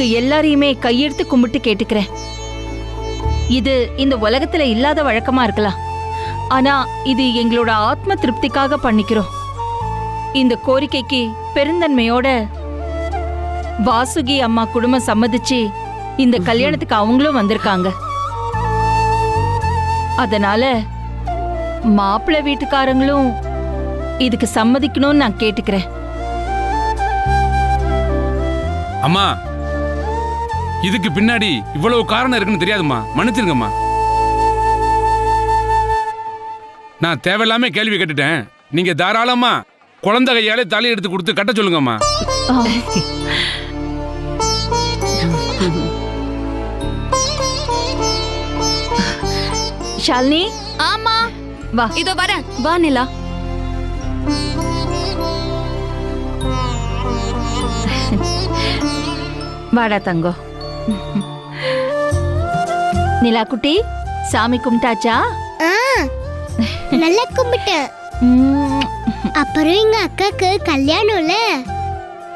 உங்க எல்லாரையுமே கையெடுத்து கும்பிட்டு கேட்டுக்கிறேன். இது இந்த உலகத்துல இல்லாத வழக்கமா இருக்கலாம், ஆனா இது எங்களோட ஆத்ம திருப்திக்காக பண்ணிக்கிறோம். இந்த கோரிக்கைக்கு பெருந்தன்மையோட வாசுகி அம்மா குடும்பம் சம்மதிச்சு இந்த கல்யாணத்துக்கு அவங்களும் வந்திருக்காங்க. அதனால மாப்பிள்ளை வீட்டுக்காரங்களும் இதுக்கு சம்மதிக்கணும்னு நான் கேட்டுக்கிறேன். அம்மா, இதுக்கு பின்னாடி இவ்வளவு காரணம் இருக்குன்னு தெரியாதும்மா, மன்னிச்சிருங்கம்மா. நான் தேவையில்லாம கேள்வி கேட்டுட்டேன். நீங்க தாராளமா குழந்தை கையாலே தாலி எடுத்து கொடுத்து கட்ட சொல்லுங்கம்மா. ஷாலினி. ஆமா, வா. இதோ வரேன். வா நிலா. வாடா தங்கோ. நிலா குட்டி, சாமி கும்பிட்டாச்சா? நல்லா கும்பிட்டேன். அப்புறம் எங்க அக்காக்கு கல்யாணம்ல,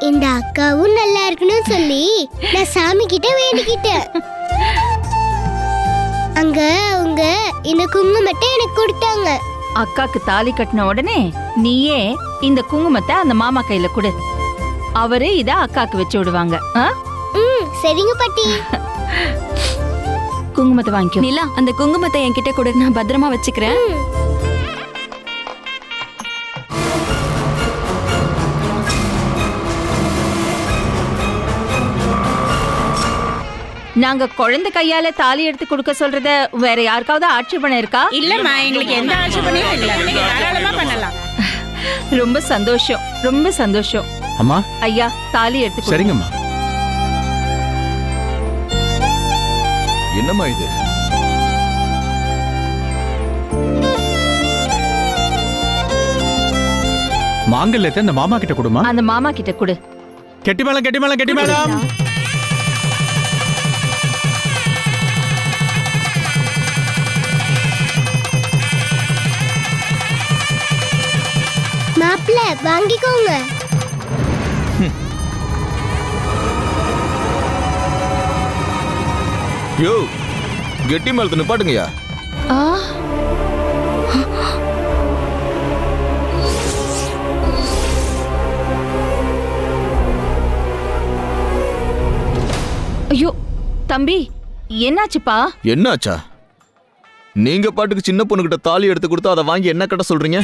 இந்த அக்காவும் நல்லா இருக்கணும்னு சொல்லி நான் சாமி கிட்ட வேண்டிக்கிட்டேன். அங்க அவங்க இந்த குங்குமத்தை எனக்கு கொடுத்தாங்க. அக்காக்கு தாலி கட்டின உடனே நீயே இந்த குங்குமத்தை அந்த மாமா கையில கொடு. அவரு இத அக்காக்கு வச்சு விடுவாங்க. சரிங்க பாட்டி. குங்குமத்தை வாங்கிக்கோ. நிலா, அந்த குங்குமத்தை என்கிட்ட கொடு, நான் பத்திரமா வச்சுக்கிறேன். நாங்க குழந்தை கையால தாலி எடுத்து கொடுக்க சொல்றத வேற யாருக்காவது ஆட்சேபணம் இருக்கா? இல்லம்மா, எங்களுக்கு எந்த ஆட்சேபனையும் இல்ல. நீங்க தாராளமா பண்ணலாம். ரொம்ப சந்தோஷம், ரொம்ப சந்தோஷம். அம்மா, ஐயா, தாலி எடுத்து கொடுங்க. சரிங்கம்மா. என்னம்மா இது? மாங்கல்யத்தை அந்த மாமா கிட்ட கொடுமா. அந்த மாமா கிட்ட கொடு. கெட்டி மேளம், கெட்டி மேளம், கெட்டி மேளம். மாப்பிள்ள வாங்கிக்கோங்க. யோ, கெட்டி மேலத்தை நிப்பாட்டுங்கய்யா. ஐயோ தம்பி, என்னாச்சுப்பா? என்னாச்சா? நீங்க பாட்டுக்கு சின்ன பொண்ணுகிட்ட தாலி எடுத்து கொடுத்தா அதை வாங்கி என்ன கட்ட சொல்றீங்க?